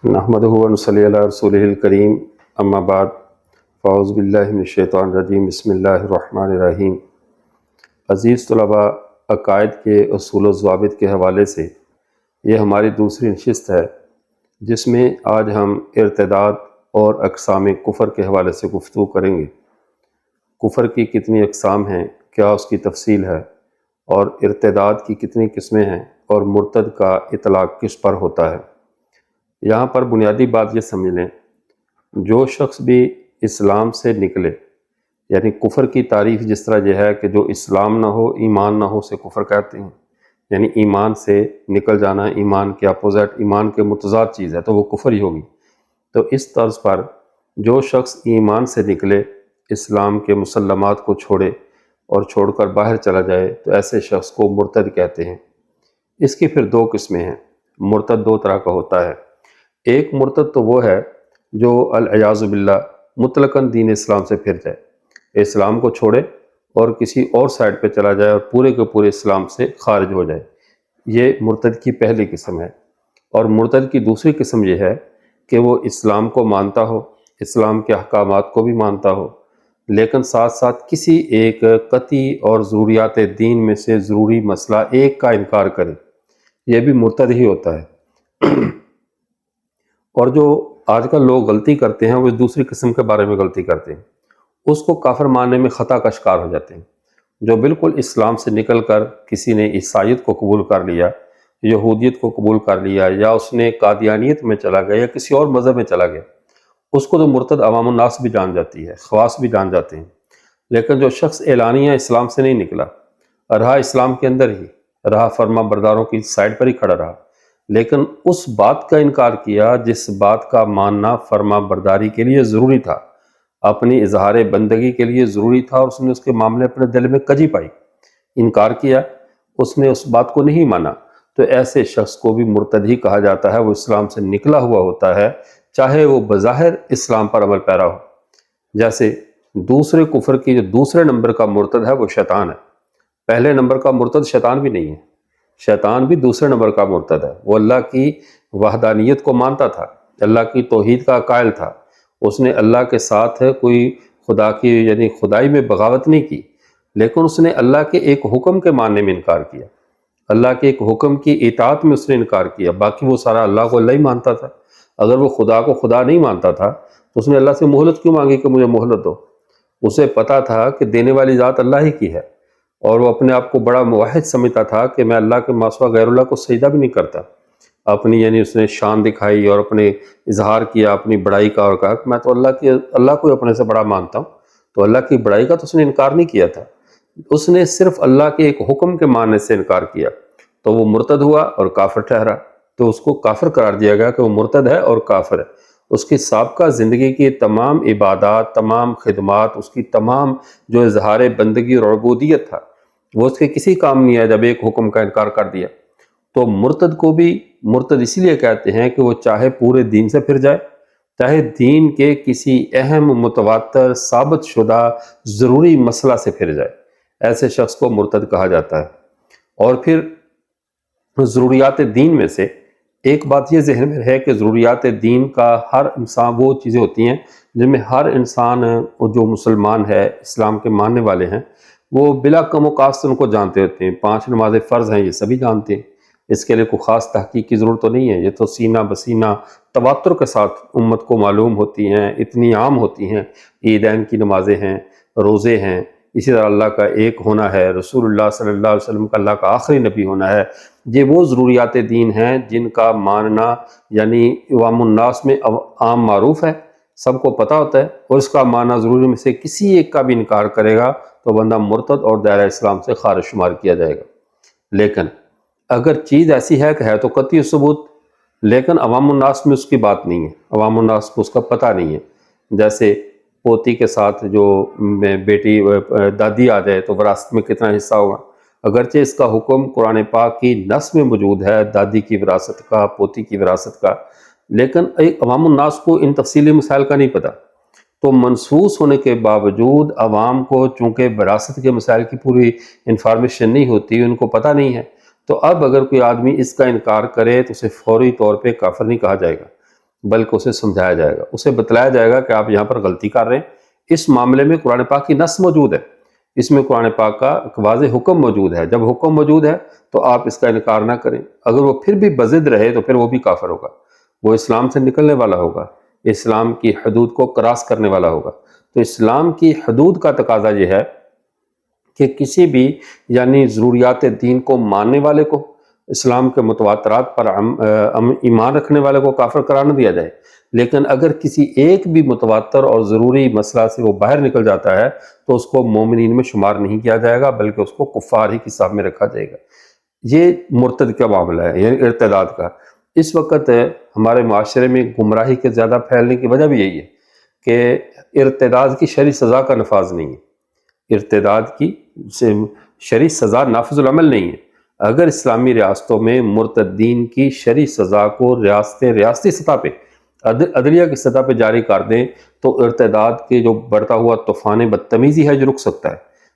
نحمدہ و نصلی علی رسولہ الکریم، اما بعد، فاعوذ باللہ من الشیطان الرجیم، بسم اللہ الرحمن الرحیم۔ عزیز طلباء، عقائد کے اصول و ضوابط کے حوالے سے یہ ہماری دوسری نشست ہے، جس میں آج ہم ارتداد اور اقسام کفر کے حوالے سے گفتگو کریں گے۔ کفر کی کتنی اقسام ہیں، کیا اس کی تفصیل ہے، اور ارتداد کی کتنی قسمیں ہیں، اور مرتد کا اطلاق کس پر ہوتا ہے۔ یہاں پر بنیادی بات یہ سمجھ لیں، جو شخص بھی اسلام سے نکلے، یعنی کفر کی تعریف جس طرح یہ ہے کہ جو اسلام نہ ہو ایمان نہ ہو، سے کفر کہتے ہیں، یعنی ایمان سے نکل جانا، ایمان کے اپوزٹ، ایمان کے متضاد چیز ہے تو وہ کفر ہی ہوگی۔ تو اس طرز پر جو شخص ایمان سے نکلے، اسلام کے مسلمات کو چھوڑے اور چھوڑ کر باہر چلا جائے، تو ایسے شخص کو مرتد کہتے ہیں۔ اس کی پھر دو قسمیں ہیں۔ مرتد دو طرح کا ہوتا ہے۔ ایک مرتد تو وہ ہے جو العیاذ باللہ مطلقاً دین اسلام سے پھر جائے، اسلام کو چھوڑے اور کسی اور سائڈ پہ چلا جائے اور پورے کے پورے اسلام سے خارج ہو جائے۔ یہ مرتد کی پہلی قسم ہے۔ اور مرتد کی دوسری قسم یہ ہے کہ وہ اسلام کو مانتا ہو، اسلام کے احکامات کو بھی مانتا ہو، لیکن ساتھ ساتھ کسی ایک قطعی اور ضروریات دین میں سے ضروری مسئلہ ایک کا انکار کرے، یہ بھی مرتد ہی ہوتا ہے۔ اور جو آج کل لوگ غلطی کرتے ہیں وہ دوسری قسم کے بارے میں غلطی کرتے ہیں، اس کو کافر ماننے میں خطا کا شکار ہو جاتے ہیں۔ جو بالکل اسلام سے نکل کر کسی نے عیسائیت کو قبول کر لیا، یہودیت کو قبول کر لیا، یا اس نے قادیانیت میں چلا گیا یا کسی اور مذہب میں چلا گیا، اس کو تو مرتد عوام الناس بھی جان جاتی ہے، خواص بھی جان جاتے ہیں۔ لیکن جو شخص اعلانیہ اسلام سے نہیں نکلا، رہا اسلام کے اندر ہی رہا، فرما برداروں کی سائڈ پر ہی کھڑا رہا، لیکن اس بات کا انکار کیا جس بات کا ماننا فرما برداری کے لیے ضروری تھا، اپنی اظہار بندگی کے لیے ضروری تھا، اور اس نے اس کے معاملے اپنے دل میں کجی پائی، انکار کیا، اس نے اس بات کو نہیں مانا، تو ایسے شخص کو بھی مرتد ہی کہا جاتا ہے۔ وہ اسلام سے نکلا ہوا ہوتا ہے، چاہے وہ بظاہر اسلام پر عمل پیرا ہو۔ جیسے دوسرے کفر کی جو دوسرے نمبر کا مرتد ہے وہ شیطان ہے۔ پہلے نمبر کا مرتد شیطان بھی نہیں ہے، شیطان بھی دوسرے نمبر کا مرتد ہے۔ وہ اللہ کی وحدانیت کو مانتا تھا، اللہ کی توحید کا قائل تھا، اس نے اللہ کے ساتھ کوئی خدا کی یعنی خدائی میں بغاوت نہیں کی، لیکن اس نے اللہ کے ایک حکم کے ماننے میں انکار کیا، اللہ کے ایک حکم کی اطاعت میں اس نے انکار کیا۔ باقی وہ سارا اللہ کو اللہ ہی مانتا تھا۔ اگر وہ خدا کو خدا نہیں مانتا تھا تو اس نے اللہ سے مہلت کیوں مانگی کہ مجھے مہلت دو؟ اسے پتا تھا کہ دینے والی ذات اللہ ہی کی ہے، اور وہ اپنے آپ کو بڑا موحد سمجھتا تھا کہ میں اللہ کے ماسوا غیر اللہ کو سجدہ بھی نہیں کرتا۔ اپنی یعنی اس نے شان دکھائی اور اپنے اظہار کیا اپنی بڑائی کا، اور کہا کہ میں تو اللہ کو اپنے سے بڑا مانتا ہوں۔ تو اللہ کی بڑائی کا تو اس نے انکار نہیں کیا تھا، اس نے صرف اللہ کے ایک حکم کے ماننے سے انکار کیا، تو وہ مرتد ہوا اور کافر ٹھہرا۔ تو اس کو کافر قرار دیا گیا کہ وہ مرتد ہے اور کافر ہے۔ اس کی سابقہ زندگی کی تمام عبادات، تمام خدمات، اس کی تمام جو اظہار بندگی اور عبودیت تھا، وہ اس کے کسی کام نہیں ہے جب ایک حکم کا انکار کر دیا۔ تو مرتد کو بھی مرتد اسی لیے کہتے ہیں کہ وہ چاہے پورے دین سے پھر جائے، چاہے دین کے کسی اہم، متواتر، ثابت شدہ ضروری مسئلہ سے پھر جائے، ایسے شخص کو مرتد کہا جاتا ہے۔ اور پھر ضروریات دین میں سے ایک بات یہ ذہن میں ہے کہ ضروریات دین کا ہر انسان، وہ چیزیں ہوتی ہیں جن میں ہر انسان جو مسلمان ہے، اسلام کے ماننے والے ہیں، وہ بلا کم و کاست ان کو جانتے ہوتے ہیں۔ 5 نمازیں فرض ہیں، یہ سبھی جانتے ہیں، اس کے لیے کوئی خاص تحقیق کی ضرورت تو نہیں ہے، یہ تو سینہ بسینہ تواتر کے ساتھ امت کو معلوم ہوتی ہیں، اتنی عام ہوتی ہیں۔ عیدین کی نمازیں ہیں، روزے ہیں، اسی طرح اللہ کا ایک ہونا ہے، رسول اللہ صلی اللہ علیہ وسلم کا اللہ کا آخری نبی ہونا ہے۔ یہ وہ ضروریات دین ہیں جن کا ماننا یعنی عوام الناس میں عام معروف ہے، سب کو پتہ ہوتا ہے، اور اس کا ماننا ضروری میں سے کسی ایک کا بھی انکار کرے گا تو بندہ مرتد اور دائرہ اسلام سے خارج شمار کیا جائے گا۔ لیکن اگر چیز ایسی ہے کہ ہے تو قطعی ثبوت، لیکن عوام الناس میں اس کی بات نہیں ہے، عوام الناس کو اس کا پتہ نہیں ہے۔ جیسے پوتی کے ساتھ جو بیٹی دادی آ جائے تو وراثت میں کتنا حصہ ہوگا، اگرچہ اس کا حکم قرآن پاک کی نص میں موجود ہے، دادی کی وراثت کا، پوتی کی وراثت کا، لیکن عوام الناس کو ان تفصیلی مسائل کا نہیں پتہ۔ تو منصوص ہونے کے باوجود عوام کو چونکہ وراثت کے مسائل کی پوری انفارمیشن نہیں ہوتی، ان کو پتہ نہیں ہے، تو اب اگر کوئی آدمی اس کا انکار کرے تو اسے فوری طور پہ کافر نہیں کہا جائے گا۔ بلکہ اسے سمجھایا جائے گا، اسے بتلایا جائے گا کہ آپ یہاں پر غلطی کر رہے ہیں۔ اس معاملے میں قرآن پاک کی نص موجود ہے، اس میں قرآن پاک کا ایک واضح حکم موجود ہے۔ جب حکم موجود ہے تو آپ اس کا انکار نہ کریں۔ اگر وہ پھر بھی بضد رہے تو پھر وہ بھی کافر ہوگا، وہ اسلام سے نکلنے والا ہوگا، اسلام کی حدود کو کراس کرنے والا ہوگا۔ تو اسلام کی حدود کا تقاضا یہ ہے کہ کسی بھی یعنی ضروریات دین کو ماننے والے کو، اسلام کے متواترات پر ایمان رکھنے والے کو کافر قرار نہ دیا جائے، لیکن اگر کسی ایک بھی متواتر اور ضروری مسئلہ سے وہ باہر نکل جاتا ہے تو اس کو مومنین میں شمار نہیں کیا جائے گا، بلکہ اس کو کفار ہی کی صف میں رکھا جائے گا۔ یہ مرتد کا معاملہ ہے، یعنی ارتداد کا۔ اس وقت ہمارے معاشرے میں گمراہی کے زیادہ پھیلنے کی وجہ بھی یہی ہے کہ ارتداد کی شرعی سزا کا نفاذ نہیں ہے، ارتداد کی شرعی سزا نافذ العمل نہیں ہے۔ اگر اسلامی ریاستوں میں مرتدین کی شرعی سزا کو ریاستی سطح پہ، عدلیہ کی سطح پہ جاری کر دیں تو ارتداد کے جو بڑھتا ہوا طوفان بدتمیزی ہے جو رک سکتا ہے۔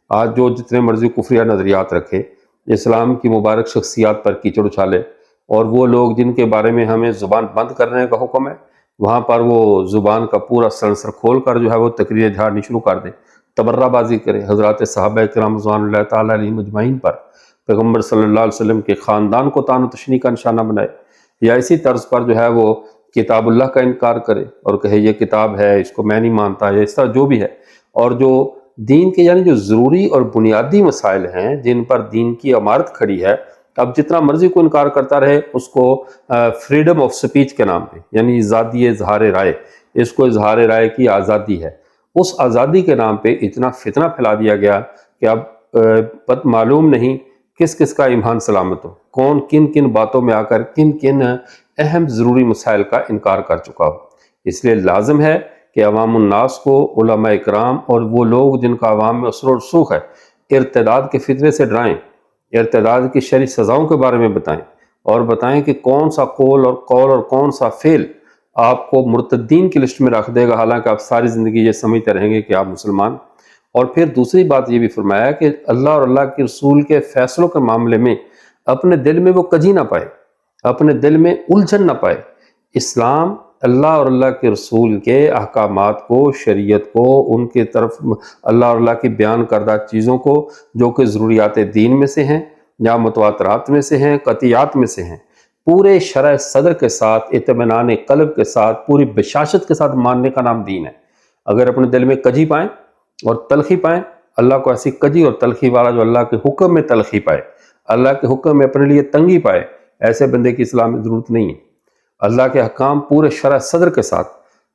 آج جو جتنے مرضی کفریہ نظریات رکھے، اسلام کی مبارک شخصیات پر کیچڑ اچھالے، اور وہ لوگ جن کے بارے میں ہمیں زبان بند کرنے کا حکم ہے وہاں پر وہ زبان کا پورا سلسلہ کھول کر جو ہے وہ تقریریں جھاڑنی شروع کر دیں، تبرہ بازی کریں حضرات صحابہ کرام رضوان اللہ تعالیٰ علیہم اجمعین پر، پیغمبر صلی اللہ علیہ وسلم کے خاندان کو طعن و تشنیع کا نشانہ بنائے، یا اسی طرز پر جو ہے وہ کتاب اللہ کا انکار کرے اور کہے یہ کتاب ہے، اس کو میں نہیں مانتا، یا اس طرح جو بھی ہے۔ اور جو دین کے یعنی جو ضروری اور بنیادی مسائل ہیں جن پر دین کی عمارت کھڑی ہے، اب جتنا مرضی کو انکار کرتا رہے، اس کو فریڈم آف سپیچ کے نام پہ، یعنی آزادی اظہار رائے، اس کو اظہار رائے کی آزادی ہے، اس آزادی کے نام پہ اتنا فتنہ پھیلا دیا گیا کہ اب معلوم نہیں کس کس کا ایمان سلامت ہو، کون کن کن باتوں میں آ کر کن کن اہم ضروری مسائل کا انکار کر چکا ہو۔ اس لیے لازم ہے کہ عوام الناس کو علماء اکرام اور وہ لوگ جن کا عوام میں اثر و رسوخ ہے ارتداد کے فتنے سے ڈرائیں، ارتداد کی شرعی سزاؤں کے بارے میں بتائیں، اور بتائیں کہ کون سا قول اور کون سا فعل آپ کو مرتدین کی لسٹ میں رکھ دے گا، حالانکہ آپ ساری زندگی یہ سمجھتے رہیں گے کہ آپ مسلمان۔ اور پھر دوسری بات یہ بھی فرمایا کہ اللہ اور اللہ کے رسول کے فیصلوں کے معاملے میں اپنے دل میں وہ کجی نہ پائے، اپنے دل میں الجھن نہ پائے۔ اسلام اللہ اور اللہ کے رسول کے احکامات کو، شریعت کو، ان کے طرف اللہ اور اللہ کی بیان کردہ چیزوں کو جو کہ ضروریات دین میں سے ہیں یا متواترات میں سے ہیں، قطعیات میں سے ہیں، پورے شرح صدر کے ساتھ، اطمینان قلب کے ساتھ، پوری بشاشت کے ساتھ ماننے کا نام دین ہے۔ اگر اپنے دل میں کجی پائیں اور تلخی پائیں، اللہ کو ایسی کجی اور تلخی والا جو اللہ کے حکم میں تلخی پائے، اللہ کے حکم میں اپنے لیے تنگی پائے، ایسے بندے کی اسلام میں ضرورت نہیں ہے۔ اللہ کے احکام پورے شرح صدر کے ساتھ،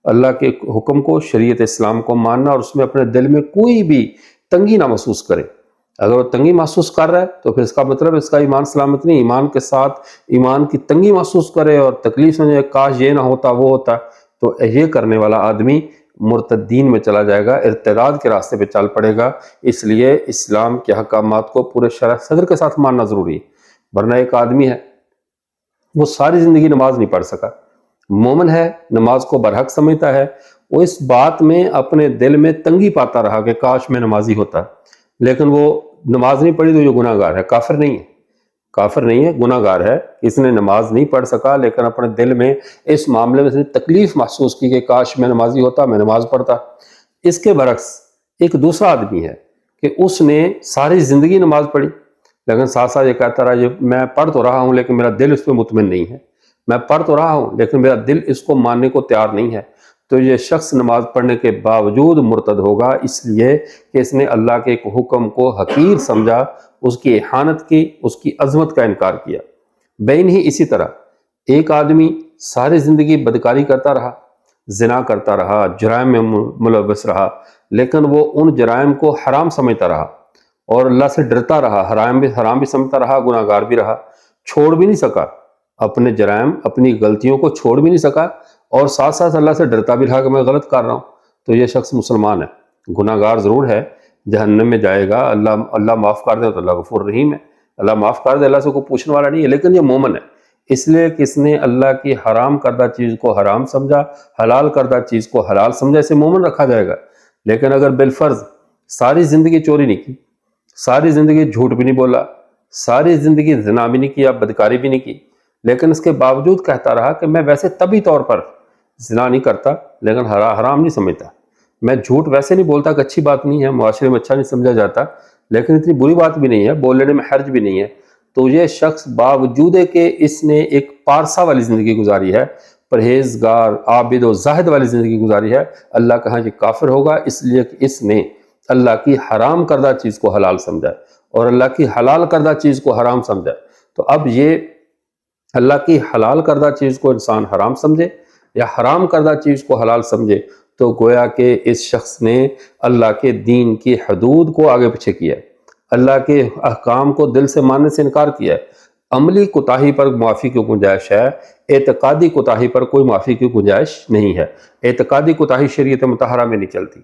اللہ کے حکم کو، شریعت اسلام کو ماننا، اور اس میں اپنے دل میں کوئی بھی تنگی نہ محسوس کرے۔ اگر وہ تنگی محسوس کر رہا ہے تو پھر اس کا مطلب اس کا ایمان سلامت نہیں۔ ایمان کے ساتھ ایمان کی تنگی محسوس کرے اور تکلیف سمجھے کاش یہ نہ ہوتا وہ ہوتا، تو یہ کرنے والا آدمی مرتدین میں چلا جائے گا، ارتداد کے راستے پہ چل پڑے گا۔ اس لیے اسلام کے احکامات کو پورے شرح صدر کے ساتھ ماننا ضروری ہے۔ ورنہ ایک آدمی ہے وہ ساری زندگی نماز نہیں پڑھ سکا، مومن ہے، نماز کو برحق سمجھتا ہے، وہ اس بات میں اپنے دل میں تنگی پاتا رہا کہ کاش میں نمازی ہوتا، لیکن وہ نماز نہیں پڑھی تو یہ گناہ گار ہے، کافر نہیں ہے، کافر نہیں ہے، گناہ گار ہے۔ اس نے نماز نہیں پڑھ سکا لیکن اپنے دل میں اس معاملے میں تکلیف محسوس کی کہ کاش میں نمازی ہوتا، میں نماز پڑھتا۔ اس کے برعکس ایک دوسرا آدمی ہے کہ اس نے ساری زندگی نماز پڑھی لیکن ساتھ ساتھ یہ کہتا رہا میں پڑھ تو رہا ہوں لیکن میرا دل اس پہ مطمئن نہیں ہے، میں پڑھ تو رہا ہوں لیکن میرا دل اس کو ماننے کو تیار نہیں ہے، تو یہ شخص نماز پڑھنے کے باوجود مرتد ہوگا، اس لیے کہ اس نے اللہ کے ایک حکم کو حقیر سمجھا، اس کی احانت کی، اس کی عظمت کا انکار کیا۔ بین ہی اسی طرح ایک آدمی ساری زندگی بدکاری کرتا رہا، زنا کرتا رہا، جرائم میں ملوث رہا، لیکن وہ ان جرائم کو حرام سمجھتا رہا اور اللہ سے ڈرتا رہا، حرام بھی سمجھتا رہا، گناہ گار بھی رہا، چھوڑ بھی نہیں سکا اپنے جرائم، اپنی غلطیوں کو چھوڑ بھی نہیں سکا، اور ساتھ ساتھ اللہ سے ڈرتا بھی رہا کہ میں غلط کر رہا ہوں، تو یہ شخص مسلمان ہے، گناہ گار ضرور ہے، جہنم میں جائے گا، اللہ معاف کر دے تو اللہ غفور رحیم ہے، اللہ معاف کر دے، اللہ سے کوئی پوچھنے والا نہیں ہے، لیکن یہ مومن ہے، اس لیے کہ اس نے اللہ کی حرام کردہ چیز کو حرام سمجھا، حلال کردہ چیز کو حلال سمجھا، اسے مومن رکھا جائے گا۔ لیکن اگر بالفرض ساری زندگی چوری نہیں کی، ساری زندگی جھوٹ بھی نہیں بولا، ساری زندگی زنا بھی نہیں کیا، بدکاری بھی نہیں کی، لیکن اس کے باوجود کہتا رہا کہ میں ویسے طبی طور پر زنا نہیں کرتا لیکن حرام نہیں سمجھتا. میں جھوٹ ویسے نہیں بولتا کہ اچھی بات نہیں ہے، معاشرے میں اچھا نہیں سمجھا جاتا، لیکن اتنی بری بات بھی نہیں ہے، بولنے میں حرج بھی نہیں ہے. تو یہ شخص باوجود ہے کہ اس نے ایک پارسا والی زندگی گزاری ہے، پرہیزگار عابد و زاہد والی زندگی گزاری ہے، اللہ کہاں یہ کافر ہوگا اس لیے کہ اس نے اللہ کی حرام کردہ چیز کو حلال سمجھا ہے اور اللہ کی حلال کردہ چیز کو حرام سمجھا ہے. تو اب یہ اللہ کی حلال کردہ چیز کو انسان حرام سمجھے یا حرام کردہ چیز کو حلال سمجھے تو گویا کہ اس شخص نے اللہ کے دین کی حدود کو آگے پیچھے کیا ہے، اللہ کے احکام کو دل سے ماننے سے انکار کیا ہے. عملی کوتاہی پر معافی کی گنجائش ہے، اعتقادی کوتاہی پر کوئی معافی کی گنجائش نہیں ہے. اعتقادی کوتاہی شریعت مطہرہ میں نہیں چلتی.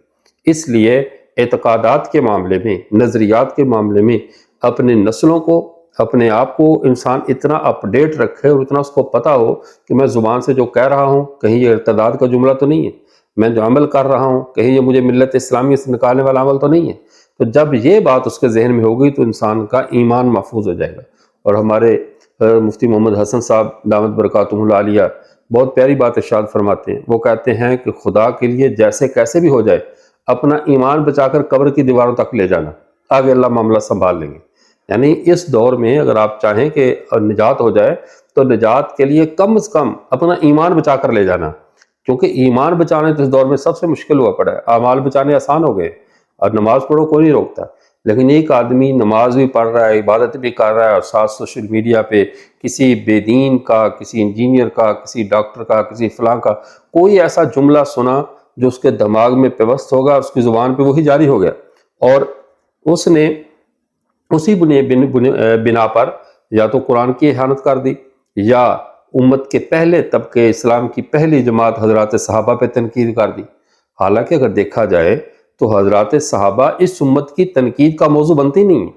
اس لیے اعتقادات کے معاملے میں، نظریات کے معاملے میں اپنے نسلوں کو، اپنے آپ کو انسان اتنا اپ ڈیٹ رکھے اور اتنا اس کو پتہ ہو کہ میں زبان سے جو کہہ رہا ہوں کہیں یہ ارتداد کا جملہ تو نہیں ہے، میں جو عمل کر رہا ہوں کہیں یہ مجھے ملت اسلامی سے نکالنے والا عمل تو نہیں ہے. تو جب یہ بات اس کے ذہن میں ہوگی تو انسان کا ایمان محفوظ ہو جائے گا. اور ہمارے مفتی محمد حسن صاحب دامت برکاتہ العالیہ بہت پیاری بات ارشاد فرماتے ہیں. وہ کہتے ہیں کہ خدا کے لیے جیسے کیسے بھی ہو جائے اپنا ایمان بچا کر قبر کی دیواروں تک لے جانا، آگے اللہ معاملہ سنبھال لیں گے. یعنی اس دور میں اگر آپ چاہیں کہ نجات ہو جائے تو نجات کے لیے کم از کم اپنا ایمان بچا کر لے جانا، کیونکہ ایمان بچانے تو اس دور میں سب سے مشکل ہوا پڑا ہے. اعمال بچانے آسان ہو گئے، اور نماز پڑھو کوئی نہیں روکتا، لیکن ایک آدمی نماز بھی پڑھ رہا ہے، عبادت بھی کر رہا ہے، اور ساتھ سوشل میڈیا پہ کسی بے دین کا، کسی انجینئر کا، کسی ڈاکٹر کا، کسی فلاں کا کوئی ایسا جملہ سنا جو اس کے دماغ میں پیوست ہوگا، اس کی زبان پہ وہی جاری ہو گیا، اور اس نے اسی بنا پر یا تو قرآن کی احانت کر دی یا امت کے پہلے طبقے، اسلام کی پہلی جماعت حضرات صحابہ پہ تنقید کر دی. حالانکہ اگر دیکھا جائے تو حضرات صحابہ اس امت کی تنقید کا موضوع بنتی نہیں ہے.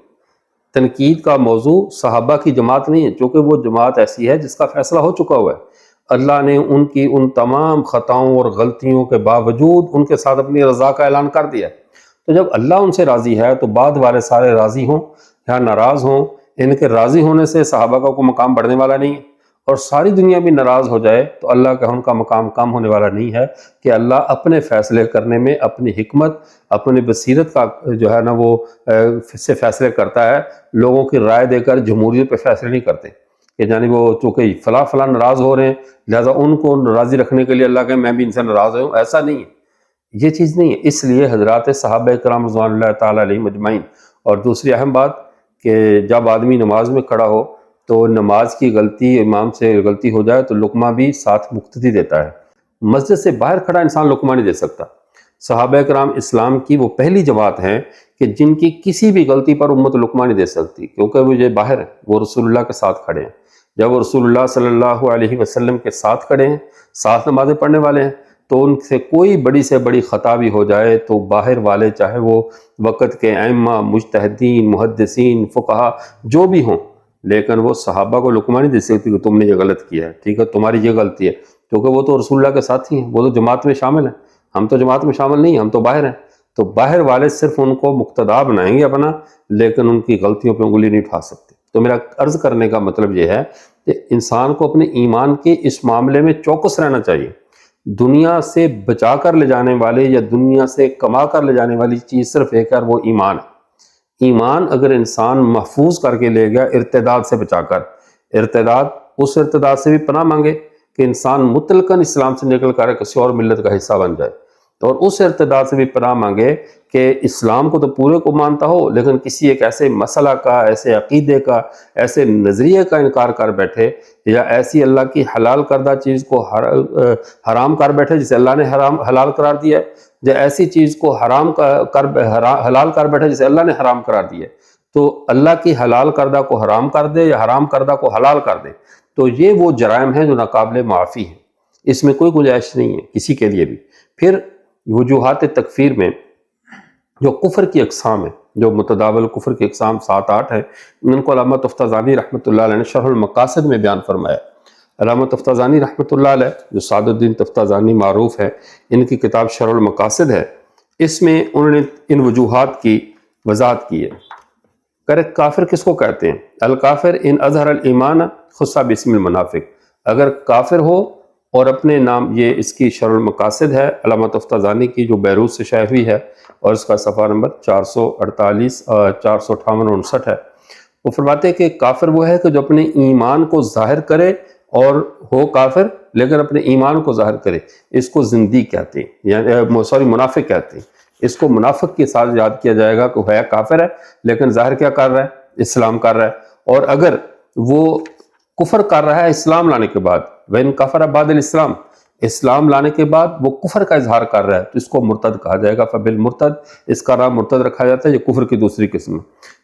تنقید کا موضوع صحابہ کی جماعت نہیں ہے، چونکہ وہ جماعت ایسی ہے جس کا فیصلہ ہو چکا ہوا ہے. اللہ نے ان کی ان تمام خطاؤں اور غلطیوں کے باوجود ان کے ساتھ اپنی رضا کا اعلان کر دیا. تو جب اللہ ان سے راضی ہے تو بعد والے سارے راضی ہوں یا ناراض ہوں، ان کے راضی ہونے سے صحابہ کا کوئی مقام بڑھنے والا نہیں ہے، اور ساری دنیا بھی ناراض ہو جائے تو اللہ کا ان کا مقام کم ہونے والا نہیں ہے. کہ اللہ اپنے فیصلے کرنے میں اپنی حکمت، اپنی بصیرت کا جو ہے نا وہ سے فیصلے کرتا ہے. لوگوں کی رائے دے کر جمہوریت پہ فیصلے نہیں کرتے کہ یعنی وہ چونکہ فلاں ناراض ہو رہے ہیں لہٰذا ان کو راضی رکھنے کے لیے اللہ کہ میں بھی ان سے ناراض ہوں، ایسا نہیں ہے، یہ چیز نہیں ہے. اس لیے حضرات صحابہ کرام رضوان اللہ تعالیٰ علیہم اجمعین. اور دوسری اہم بات کہ جب آدمی نماز میں کھڑا ہو تو نماز کی غلطی، امام سے غلطی ہو جائے تو لقمہ بھی ساتھ مقتدی دیتا ہے. مسجد سے باہر کھڑا انسان لقمہ نہیں دے سکتا. صحابہ کرام اسلام کی وہ پہلی جماعت ہیں کہ جن کی کسی بھی غلطی پر امت لقمہ نہیں دے سکتی، کیونکہ وہ یہ باہر ہیں، وہ رسول اللہ کے ساتھ کھڑے ہیں. جب وہ رسول اللہ صلی اللہ علیہ وسلم کے ساتھ کھڑے ہیں، ساتھ نمازیں پڑھنے والے ہیں، تو ان سے کوئی بڑی سے بڑی خطا بھی ہو جائے تو باہر والے چاہے وہ وقت کے ائمہ، مجتہدین، محدثین، فقہا جو بھی ہوں، لیکن وہ صحابہ کو لقمہ نہیں دے سکتی کہ تم نے یہ غلط کیا ہے، ٹھیک ہے تمہاری یہ غلطی ہے، کیونکہ وہ تو رسول اللہ کے ساتھ ہی ہیں، وہ تو جماعت میں شامل ہیں. ہم تو جماعت میں شامل نہیں ہیں، ہم تو باہر ہیں. تو باہر والے صرف ان کو مقتدا بنائیں گے اپنا، لیکن ان کی غلطیوں پہ انگلی نہیں اٹھا سکتے. تو میرا عرض کرنے کا مطلب یہ ہے کہ انسان کو اپنے ایمان کے اس معاملے میں چوکس رہنا چاہیے. دنیا سے بچا کر لے جانے والے یا دنیا سے کما کر لے جانے والی چیز صرف ایک ہے، وہ ایمان ہے. ایمان اگر انسان محفوظ کر کے لے گیا ارتداد سے بچا کر، اس ارتداد سے بھی پناہ مانگے کہ انسان مطلقاً اسلام سے نکل کر کسی اور ملت کا حصہ بن جائے، اور اس ارتداد سے بھی پناہ مانگے کہ اسلام کو تو پورے کو مانتا ہو لیکن کسی ایک ایسے مسئلہ کا، ایسے عقیدے کا، ایسے نظریے کا انکار کر بیٹھے، یا ایسی اللہ کی حلال کردہ چیز کو حرام کر بیٹھے جسے اللہ نے حلال قرار دیا ہے، یا ایسی چیز کو حلال کر بیٹھے جسے اللہ نے حرام قرار دیا ہے. تو اللہ کی حلال کردہ کو حرام کر دے یا حرام کردہ کو حلال کر دے تو یہ وہ جرائم ہیں جو ناقابل معافی ہیں، اس میں کوئی گنجائش نہیں ہے کسی کے لیے بھی. پھر وجوہات تکفیر میں جو کفر کی اقسام ہیں، جو متداول کفر کی اقسام 7-8 ہیں، ان کو علامہ تفتازانی رحمۃ اللہ علیہ نے شرح المقاصد میں بیان فرمایا. علامہ تفتازانی رحمۃ اللہ علیہ جو سعد الدین تفتازانی معروف ہے، ان کی کتاب شرح المقاصد ہے، اس میں انہوں نے ان وجوہات کی وضاحت کی ہے. کافر کس کو کہتے ہیں؟ الکافر ان اظہر الایمان خص باسم المنافق. اگر کافر ہو اور اپنے نام، یہ اس کی شرح المقاصد ہے علامہ تفتازانی کی جو بیروت سے شائع ہوئی ہے، اور اس کا صفحہ نمبر 448 458 59 ہے۔ وہ فرماتے ہیں کہ کافر وہ ہے کہ جو اپنے ایمان کو ظاہر کرے اور ہو کافر لیکن اپنے ایمان کو ظاہر کرے، اس کو زندیق کہتے ہیں، یعنی منافق کہتے ہیں۔ اس کو منافق کے ساتھ یاد کیا جائے گا کہ ہے کافر ہے لیکن ظاہر کیا کر رہا ہے؟ اسلام کر رہا ہے۔ اور اگر وہ کفر کر رہا ہے اسلام لانے کے بعد، وَإِن كَفَرَ بَعْدَ الْإِسْلَامِ، اسلام لانے کے بعد وہ کفر کا اظہار کر رہا ہے تو اس کو مرتد کہا جائے گا، فَبِالْمُرْتَد، اس کا نام مرتد رکھا جاتا ہے۔ یہ کفر کی دوسری قسم ہے۔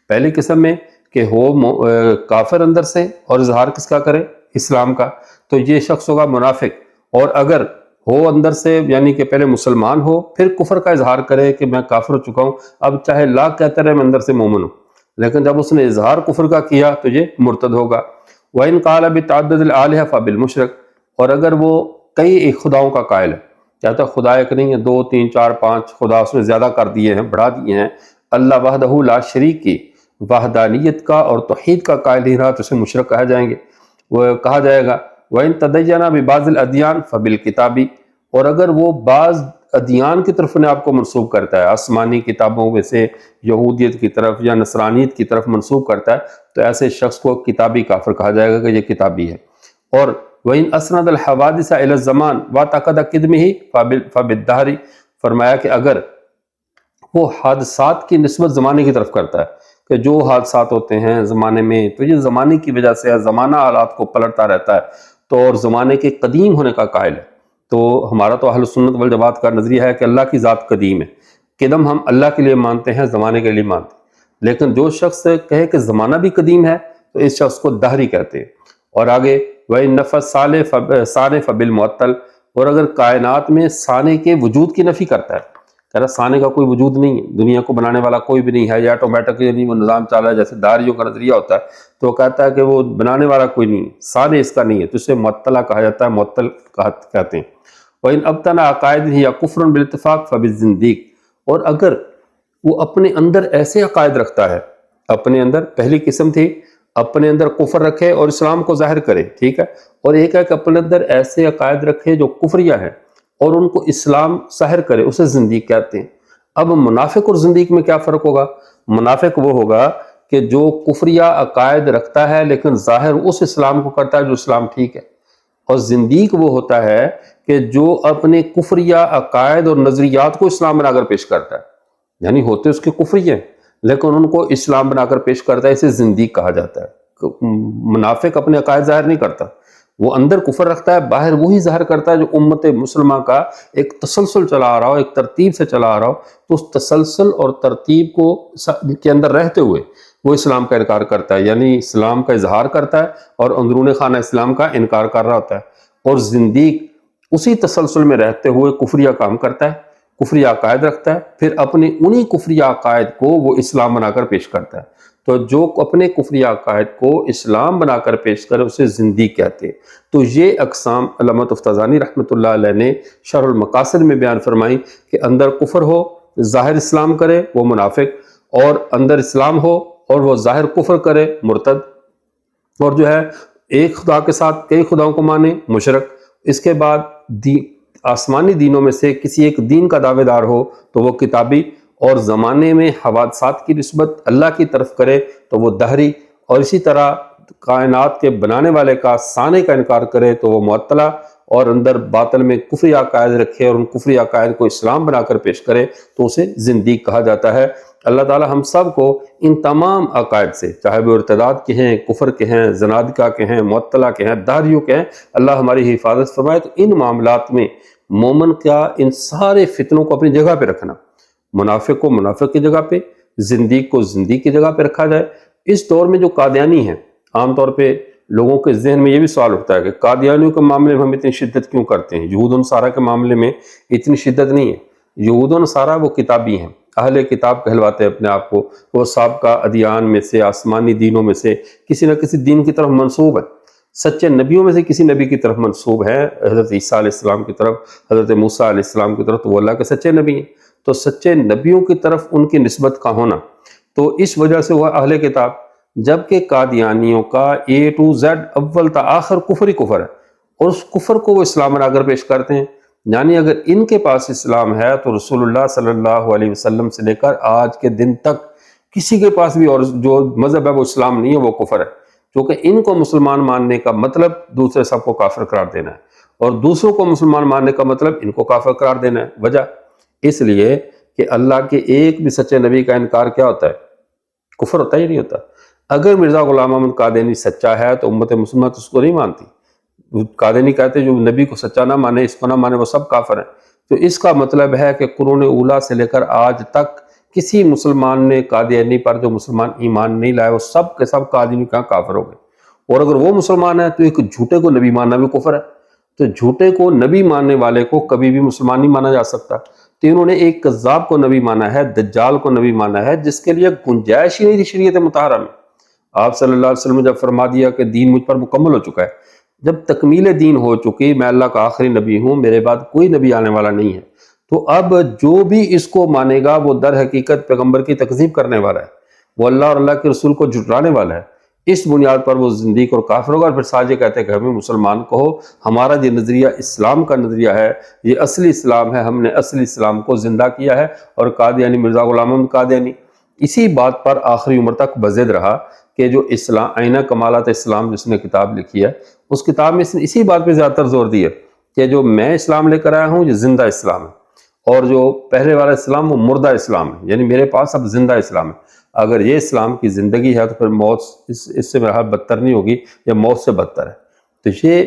پہلی قسم میں کہ ہو کافر اندر سے اور اظہار کس کا کرے؟ اسلام کا، تو یہ شخص ہوگا منافق۔ اور اگر ہو اندر سے، یعنی کہ پہلے مسلمان ہو پھر کفر کا اظہار کرے کہ میں کافر ہو چکا ہوں، اب چاہے لاکھ کہتا رہے میں اندر سے مومن ہوں، لیکن جب اس نے اظہار کفر کا کیا تو یہ مرتد ہوگا۔ وَإِن قَالَ بِتَعَدُّدِ الْآلِهَةِ فَبِالْمُشْرِكِ، اور اگر وہ کئی خداؤں کا قائل ہے، کہتا ہے خدا ایک نہیں ہے، 2 3 4 5 خدا اس نے زیادہ کر دیے ہیں، بڑھا دیے ہیں، اللہ وحدہ لا شریک کی وحدانیت کا اور توحید کا قائل نہیں رہا تو اسے مشرک کہا جائیں گے، وہ کہا جائے گا۔ وَإِن تَدَيَّنَ بِبَعْضِ الْأَدْيَانِ فَبِالْكِتَابِ، اور اگر وہ بعض ادیان کی طرف نے آپ کو منسوب کرتا ہے، آسمانی کتابوں میں سے یہودیت کی طرف یا نصرانیت کی طرف منسوب کرتا ہے، تو ایسے شخص کو کتابی کافر کہا جائے گا کہ یہ کتابی ہے۔ اور وَإِنْ أَسْنَدَ الْحَوَادِثَ إِلَى الزَّمَانِ وَاعْتَقَدَ قِدْمِهِ فَبِالدَّهْرِ، فرمایا کہ اگر وہ حادثات کی نسبت زمانے کی طرف کرتا ہے کہ جو حادثات ہوتے ہیں زمانے میں تو یہ زمانے کی وجہ سے ہے، زمانہ حالات کو پلٹتا رہتا ہے، تو اور زمانے کے قدیم ہونے کا قائل ہے۔ تو ہمارا تو اہل سنت والجماعت کا نظریہ ہے کہ اللہ کی ذات قدیم ہے، قدم ہم اللہ کے لیے مانتے ہیں، زمانے کے لیے مانتے ہیں۔ لیکن جو شخص کہے کہ زمانہ بھی قدیم ہے تو اس شخص کو دہری کہتے ہیں۔ اور آگے وَإِن نَفَى ثَانِ فَبِالْمُعَطَّلِ، اور اگر کائنات میں ثانی کے وجود کی نفی کرتا ہے، کہہ رہا ثانی کا کوئی وجود نہیں ہے، دنیا کو بنانے والا کوئی بھی نہیں ہے، یا آٹومیٹک یعنی وہ نظام چل رہا ہے جیسے داریوں کا نظریہ ہوتا ہے، تو وہ کہتا ہے کہ وہ بنانے والا کوئی نہیں ہے، ثانی اس کا نہیں ہے، تو اسے معطلہ کہا جاتا ہے، معطل کہتے ہیں۔ وَإِنْ أَبْطَنَ عَقَائِدِهِ يَا كُفْرٌ بِالاتفاق فَبِالزِّندِيق، اور اگر وہ اپنے اندر ایسے عقائد رکھتا ہے، اپنے اندر پہلی قسم تھی اپنے اندر کفر رکھے اور اسلام کو ظاہر کرے، ٹھیک ہے، اور ایک ہے کہ اپنے اندر ایسے عقائد رکھے جو کفریہ ہیں اور ان کو اسلام ظاہر کرے، اسے زندیق کہتے ہیں۔ اب منافق اور زندیق میں کیا فرق ہوگا؟ منافق وہ ہوگا کہ جو کفریہ عقائد رکھتا ہے لیکن ظاہر اس اسلام کو کرتا ہے جو اسلام ٹھیک ہے، اور زندیق وہ ہوتا ہے کہ جو اپنے کفریہ عقائد اور نظریات کو اسلام بنا کر پیش کرتا ہے، یعنی ہوتے اس کے کفری ہیں لیکن ان کو اسلام بنا کر پیش کرتا ہے، اسے زندیق کہا جاتا ہے۔ منافق اپنے عقائد ظاہر نہیں کرتا، وہ اندر کفر رکھتا ہے، باہر وہی ظاہر کرتا ہے جو امت مسلمہ کا ایک تسلسل چلا آ رہا ہو، ایک ترتیب سے چلا آ رہا ہو، تو اس تسلسل اور ترتیب کو کے اندر رہتے ہوئے وہ اسلام کا انکار کرتا ہے، یعنی اسلام کا اظہار کرتا ہے اور اندرون خانہ اسلام کا انکار کر رہا ہوتا ہے۔ اور زندیق اسی تسلسل میں رہتے ہوئے کفریہ کام کرتا ہے، کفریہ عقائد رکھتا ہے، پھر اپنی انہی کفریہ عقائد کو وہ اسلام بنا کر پیش کرتا ہے۔ تو جو اپنے کفریہ عقائد کو اسلام بنا کر پیش کرے اسے زندیق کہتے ہیں۔ تو یہ اقسام علامہ تفتازانی رحمۃ اللہ علیہ نے شرح المقاصد میں بیان فرمائی کہ اندر کفر ہو ظاہر اسلام کرے وہ منافق، اور اندر اسلام ہو اور وہ ظاہر کفر کرے مرتد، اور جو ہے ایک خدا کے ساتھ کئی خداؤں کو مانے مشرک۔ اس کے بعد آسمانی دینوں میں سے کسی ایک دین کا دعوے دار ہو تو وہ کتابی، اور زمانے میں حوادثات کی نسبت اللہ کی طرف کرے تو وہ دہری، اور اسی طرح کائنات کے بنانے والے کا ثانی کا انکار کرے تو وہ معطلہ، اور اندر باطل میں کفری عقائد رکھے اور ان کفری عقائد کو اسلام بنا کر پیش کرے تو اسے زندیق کہا جاتا ہے۔ اللہ تعالی ہم سب کو ان تمام عقائد سے، چاہے وہ ارتداد کے ہیں، کفر کے ہیں، زنادقہ کے ہیں، معطلہ کے ہیں، دہریوں کے ہیں، اللہ ہماری حفاظت فرمائے۔ تو ان معاملات میں مومن کا ان سارے فتنوں کو اپنی جگہ پہ رکھنا، منافق کو منافق کی جگہ پہ، زندیق کو زندیق کی جگہ پہ رکھا جائے۔ اس دور میں جو قادیانی ہیں، عام طور پہ لوگوں کے ذہن میں یہ بھی سوال اٹھتا ہے کہ قادیانیوں کے معاملے میں ہم اتنی شدت کیوں کرتے ہیں؟ یہود و نصارہ کے معاملے میں اتنی شدت نہیں ہے۔ یہود و نصارہ وہ کتابی ہیں، اہل کتاب کہلواتے ہیں اپنے آپ کو، وہ سابقہ ادیان میں سے، آسمانی دینوں میں سے کسی نہ کسی دین کی طرف منسوب ہے، سچے نبیوں میں سے کسی نبی کی طرف منسوب ہے، حضرت عیسیٰ علیہ السلام کی طرف، حضرت موسیٰ علیہ السلام کی طرف، تو وہ اللہ کے سچے نبی ہیں۔ تو سچے نبیوں کی طرف ان کی نسبت کا ہونا، تو اس وجہ سے وہ اہل کتاب، جبکہ قادیانیوں کا A to Z اول تا آخر کفر ہی کفر ہے، اور اس کفر کو وہ اسلام بنا کر پیش کرتے ہیں۔ یعنی اگر ان کے پاس اسلام ہے تو رسول اللہ صلی اللہ علیہ وسلم سے لے کر آج کے دن تک کسی کے پاس بھی اور جو مذہب ہے وہ اسلام نہیں ہے، وہ کفر ہے، کیونکہ ان کو مسلمان ماننے کا مطلب دوسرے سب کو کافر قرار دینا ہے، اور دوسروں کو مسلمان ماننے کا مطلب ان کو کافر قرار دینا ہے۔ وجہ اس لیے کہ اللہ کے ایک بھی سچے نبی کا انکار کیا ہوتا ہے؟ کفر ہوتا ہی نہیں ہوتا۔ اگر مرزا غلام احمد قادیانی سچا ہے تو امت مسلمہ تو اس کو نہیں مانتی۔ قادیانی کہتے جو نبی کو سچا نہ مانے، اس کو نہ مانے، وہ سب کافر ہیں۔ تو اس کا مطلب ہے کہ قرون اولیٰ سے لے کر آج تک کسی مسلمان نے قادیانی پر جو مسلمان ایمان نہیں لائے وہ سب کے سب قادیانی کا کافر ہو گئے۔ اور اگر وہ مسلمان ہے تو ایک جھوٹے کو نبی ماننا بھی کفر ہے، تو جھوٹے کو نبی ماننے والے کو کبھی بھی مسلمان نہیں مانا جا سکتا۔ تو انہوں نے ایک کذاب کو نبی مانا ہے، دجال کو نبی مانا ہے، جس کے لیے گنجائش ہی نہیں تھی شریعت مطہرہ میں۔ آپ صلی اللہ علیہ وسلم نے جب فرما دیا کہ دین مجھ پر مکمل ہو چکا ہے، جب تکمیل دین ہو چکی، میں اللہ کا آخری نبی ہوں، میرے بعد کوئی نبی آنے والا نہیں ہے، تو اب جو بھی اس کو مانے گا وہ در حقیقت پیغمبر کی تکذیب کرنے والا ہے، وہ اللہ اور اللہ کے رسول کو جھٹلانے والا ہے۔ اس بنیاد پر وہ زندیق اور کافر ہوگا، اور پھر ساتھ یہ کہتے ہیں کہ ہمیں مسلمان کہو، ہمارا یہ نظریہ اسلام کا نظریہ ہے، یہ اصلی اسلام ہے، ہم نے اصلی اسلام کو زندہ کیا ہے۔ اور قادیانی مرزا غلام احمد قادیانی اسی بات پر آخری عمر تک بضد رہا کہ جو اسلام آئینہ کمالات اسلام جس نے کتاب لکھی ہے، اس کتاب میں اس نے اسی بات پہ زیادہ تر زور دیا کہ جو میں اسلام لے کر آیا ہوں یہ زندہ اسلام ہے، اور جو پہلے والا اسلام وہ مردہ اسلام ہے، یعنی میرے پاس اب زندہ اسلام ہے۔ اگر یہ اسلام کی زندگی ہے تو پھر موت اس سے بہرحال بدتر نہیں ہوگی، یا موت سے بدتر ہے۔ تو یہ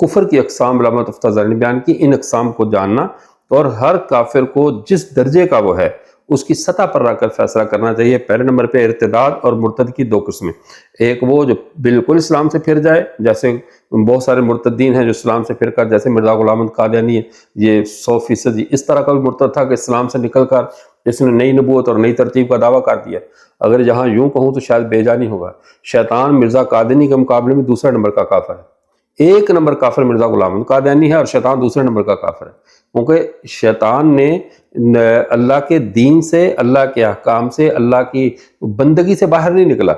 کفر کی اقسام علامہ تفتازانی نے بیان کی۔ ان اقسام کو جاننا اور ہر کافر کو جس درجے کا وہ ہے اس کی سطح پر رکھ کر فیصلہ کرنا چاہیے۔ پہلے نمبر پہ ارتداد اور مرتد کی دو قسمیں، ایک وہ جو بالکل اسلام سے پھر جائے، جیسے بہت سارے مرتدین ہیں جو اسلام سے پھر کر، جیسے مرزا غلام احمد قادیانی ہے، یہ 100% اس طرح کا بھی مرتد تھا کہ اسلام سے نکل کر اس نے نئی نبوت اور نئی ترتیب کا دعویٰ کر دیا۔ اگر جہاں یوں کہوں تو شاید بے جانی ہوگا، شیطان مرزا قادیانی کے مقابلے میں دوسرے نمبر کا کافر ہے۔ ایک نمبر کافر مرزا غلام احمد قادیانی ہے، اور شیطان دوسرے نمبر کا کافر ہے، کیونکہ شیطان نے اللہ کے دین سے، اللہ کے احکام سے، اللہ کی بندگی سے باہر نہیں نکلا،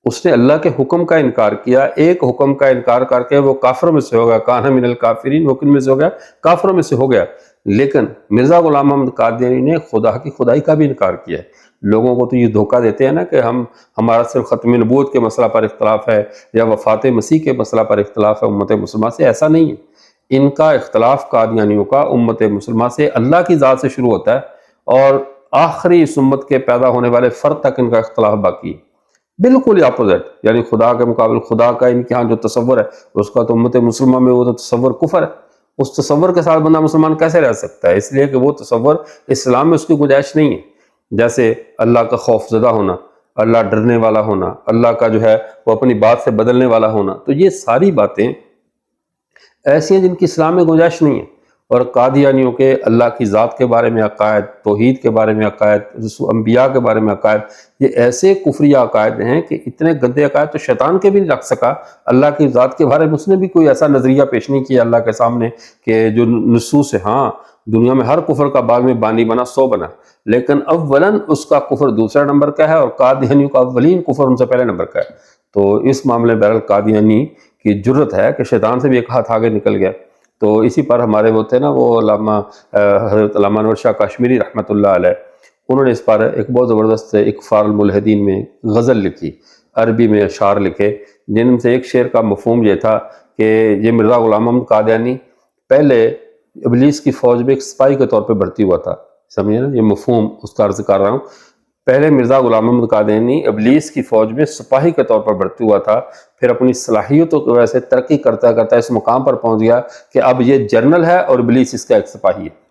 اس نے اللہ کے حکم کا انکار کیا۔ ایک حکم کا انکار کر کے وہ کافروں میں سے ہو گیا، کان من الکافرین، حکم میں سے ہو گیا، کافروں میں سے ہو گیا۔ لیکن مرزا غلام احمد قادیانی نے خدا کی خدائی کا بھی انکار کیا ہے۔ لوگوں کو تو یہ دھوکہ دیتے ہیں نا کہ ہمارا صرف ختم نبوت کے مسئلہ پر اختلاف ہے یا وفات مسیح کے مسئلہ پر اختلاف ہے امت مسلمہ سے، ایسا نہیں ہے۔ ان کا اختلاف قادیانیوں کا امت مسلمہ سے اللہ کی ذات سے شروع ہوتا ہے، اور آخری اس امت کے پیدا ہونے والے فرد تک ان کا اختلاف باقی ہے۔ بالکل اپوزٹ، یعنی خدا کے مقابل خدا کا ان کے ہاں جو تصور ہے اس کا تو امت مسلمہ میں وہ تو تصور کفر ہے۔ اس تصور کے ساتھ بندہ مسلمان کیسے رہ سکتا ہے؟ اس لیے کہ وہ تصور اسلام میں اس کی گنجائش نہیں ہے۔ جیسے اللہ کا خوف زدہ ہونا، اللہ ڈرنے والا ہونا، اللہ کا جو ہے وہ اپنی بات سے بدلنے والا ہونا، تو یہ ساری باتیں ایسی ہیں جن کی اسلام میں گنجائش نہیں ہے۔ اور قادیانیوں کے اللہ کی ذات کے بارے میں عقائد، توحید کے بارے میں عقائد، انبیاء کے بارے میں عقائد، یہ ایسے کفریہ عقائد ہیں کہ اتنے گندے عقائد تو شیطان کے بھی نہیں رکھ سکا۔ اللہ کی ذات کے بارے میں اس نے بھی کوئی ایسا نظریہ پیش نہیں کیا اللہ کے سامنے کہ جو نصوص ہے۔ ہاں، دنیا میں ہر کفر کا بعد میں بانی بنا 100 بنا، لیکن اولاً اس کا کفر دوسرا نمبر کا ہے، اور قادیانیوں کا اولین کفر ان سے پہلے نمبر کا ہے۔ تو اس معاملے میں بہرحال قادیانی کی جرت ہے کہ شیطان سے بھی ایک ہاتھ آگے نکل گیا۔ تو اسی پر ہمارے وہ تھے نا، وہ علامہ حضرت علامہ انور شاہ کشمیری رحمۃ اللہ علیہ، انہوں نے اس پر ایک بہت زبردست اکفار الملحدین میں غزل لکھی، عربی میں اشعار لکھے، جن سے ایک شعر کا مفہوم یہ تھا کہ یہ مرزا غلام احمد قادیانی پہلے ابلیس کی فوج میں ایک سپاہی کے طور پہ بھرتی ہوا تھا۔ سمجھے نا، یہ مفہوم اس کا عرض کر رہا ہوں۔ پہلے مرزا غلام احمد قادیانی ابلیس کی فوج میں سپاہی کے طور پر بھرتی ہوا تھا، پھر اپنی صلاحیتوں کی وجہ سے ترقی کرتا کرتا اس مقام پر پہنچ گیا کہ اب یہ جنرل ہے اور ابلیس اس کا ایک سپاہی ہے۔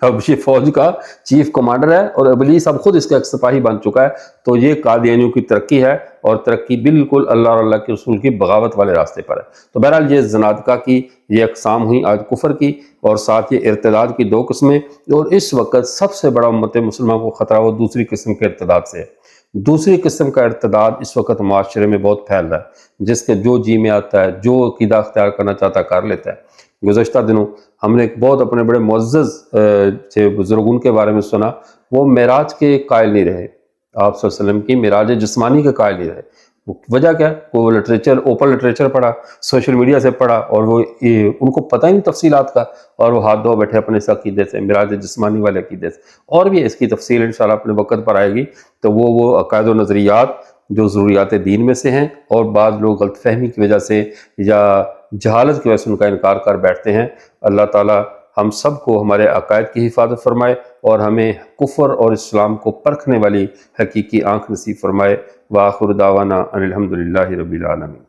اب یہ فوج کا چیف کمانڈر ہے اور ابلیس اب خود اس کا ایک سپاہی بن چکا ہے۔ تو یہ قادیانیوں کی ترقی ہے، اور ترقی بالکل اللہ اور اللہ کے رسول کی بغاوت والے راستے پر ہے۔ تو بہرحال یہ زنادقہ کی یہ اقسام ہوئی آج کفر کی، اور ساتھ یہ ارتداد کی دو قسمیں۔ اور اس وقت سب سے بڑا امت مسلمہ کو خطرہ وہ دوسری قسم کے ارتداد سے ہے۔ دوسری قسم کا ارتداد اس وقت معاشرے میں بہت پھیل رہا ہے، جس کے جو جی میں آتا ہے، جو عقیدہ اختیار کرنا چاہتا ہے کر لیتا ہے۔ گزشتہ دنوں ہم نے ایک بہت اپنے بڑے معزز بزرگوں کے بارے میں سنا، وہ معراج کے قائل نہیں رہے، آپ صلی اللہ علیہ وسلم کی معراج جسمانی کے قائل نہیں رہے، وجہ کیا ہے؟ وہ لٹریچر، اوپن لٹریچر پڑھا، سوشل میڈیا سے پڑھا، اور وہ ان کو پتہ ہی نہیں تفصیلات کا، اور وہ ہاتھ دھو بیٹھے اپنے اس عقیدے سے، میراج جسمانی والے عقیدے سے۔ اور بھی اس کی تفصیل انشاءاللہ اپنے وقت پر آئے گی، تو وہ عقائد و نظریات جو ضروریات دین میں سے ہیں، اور بعض لوگ غلط فہمی کی وجہ سے یا جہالت کی وجہ سے ان کا انکار کر بیٹھتے ہیں۔ اللہ تعالی ہم سب کو ہمارے عقائد کی حفاظت فرمائے، اور ہمیں کفر اور اسلام کو پرکھنے والی حقیقی آنکھ نصیب فرمائے۔ وآخر دعوانا ان الحمدللہ رب العالمین۔